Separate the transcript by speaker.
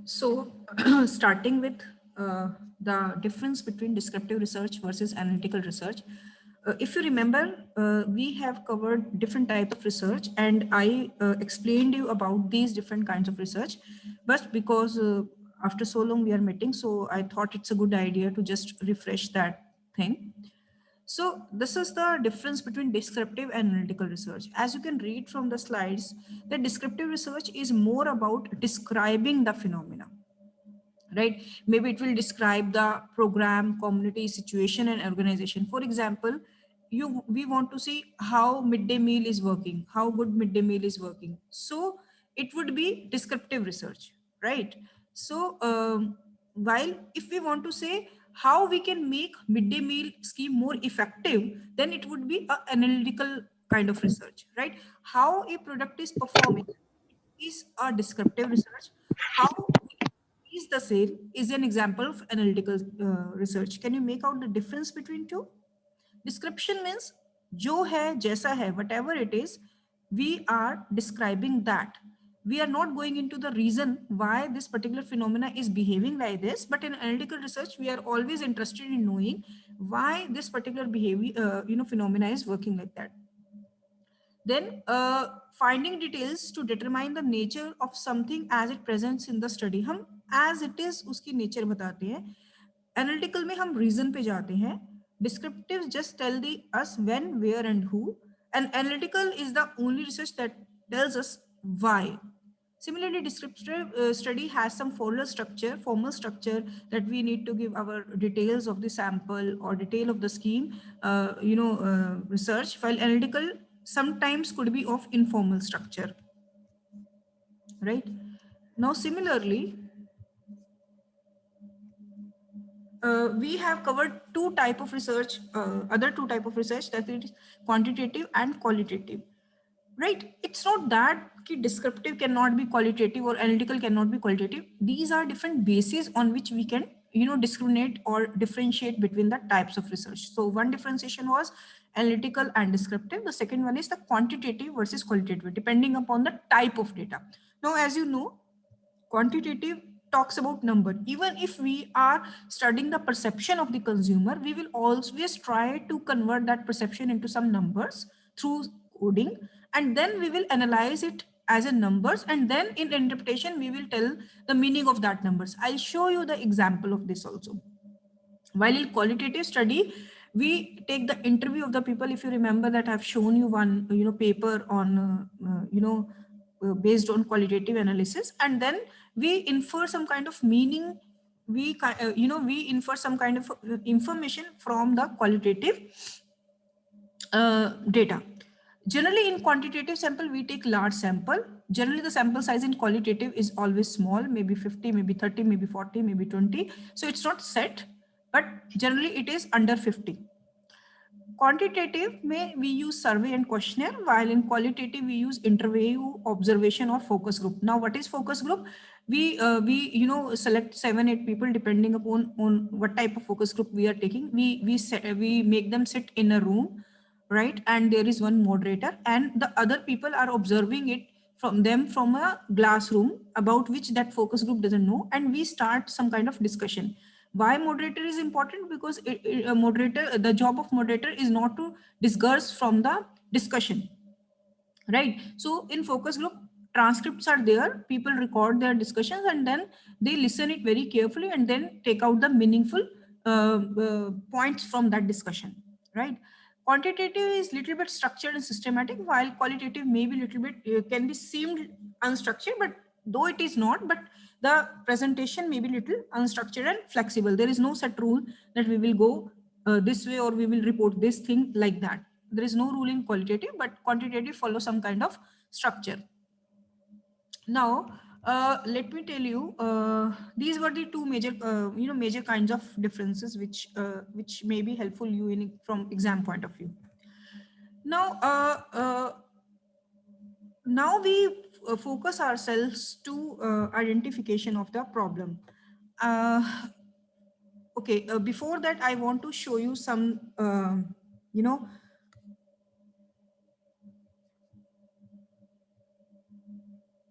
Speaker 1: So, starting with the difference between descriptive research versus analytical research. If you remember, we have covered different types of research, and I explained you about these different kinds of research. But because after so long we are meeting, so I thought it's a good idea to just refresh that thing. So this is the difference between descriptive and analytical research. As you can read from the slides, the descriptive research is more about describing the phenomena, right? Maybe it will describe the program, community, situation, and organization. For example, we want to see how midday meal is working, how good midday meal is working. So it would be descriptive research, right? So while if we want to say how we can make midday meal scheme more effective, then it would be a analytical kind of research, right? How a product is performing is a descriptive research. How is the sale is an example of analytical research. Can you make out the difference between two? Description means जो है जैसा है, whatever it is, we are describing that. We are not going into the reason why this particular phenomena is behaving like this, but in analytical research we are always interested in knowing why this particular behavior phenomena is working like that. Then finding details to determine the nature of something as it presents in the study. हम as it is उसकी nature बताते हैं. Analytical में हम reason पे जाते हैं. Descriptive just tell the us when, where and who. And analytical is the only research that tells us why. Similarly, descriptive study has some formal structure that we need to give our details of the sample or detail of the scheme, research, while analytical sometimes could be of informal structure, right? Now, similarly, we have covered other two type of research, that is quantitative and qualitative. Right? It's not that descriptive cannot be qualitative or analytical cannot be qualitative. These are different bases on which we can, discriminate or differentiate between the types of research. So one differentiation was analytical and descriptive. The second one is the quantitative versus qualitative, depending upon the type of data. Now, as you know, quantitative talks about number. Even if we are studying the perception of the consumer, we will always try to convert that perception into some numbers through coding, and then we will analyze it as a numbers, and then in interpretation we will tell the meaning of that numbers. I'll show you the example of this also. While in qualitative study, we take the interview of the people. If you remember that I've shown you one paper on based on qualitative analysis, and then we infer some kind of meaning. We infer some kind of information from the qualitative data. Generally, in quantitative sample, we take large sample. Generally, the sample size in qualitative is always small, maybe 50, maybe 30, maybe 40, maybe 20. So it's not set, but generally it is under 50. Quantitative may we use survey and questionnaire, while in qualitative we use interview, observation, or focus group. Now, what is focus group? We select 7-8 people depending upon on what type of focus group we are taking. We make them sit in a room, right? And there is one moderator, and the other people are observing it from a glass room about which that focus group doesn't know, and we start some kind of discussion. Why moderator is important? Because the job of moderator is not to disperse from the discussion, right? So in focus group, transcripts are there, people record their discussions, and then they listen it very carefully and then take out the meaningful points from that discussion, right? Quantitative is little bit structured and systematic, while qualitative may be little bit can be seemed unstructured, but though it is not, but the presentation may be little unstructured and flexible. There is no set rule that we will go this way or we will report this thing like that. There is no rule in qualitative, but quantitative follows some kind of structure. Now, let me tell you, these were the two major kinds of differences which may be helpful you in from exam point of view. Now, now we focus ourselves to identification of the problem. Okay, before that, I want to show you some,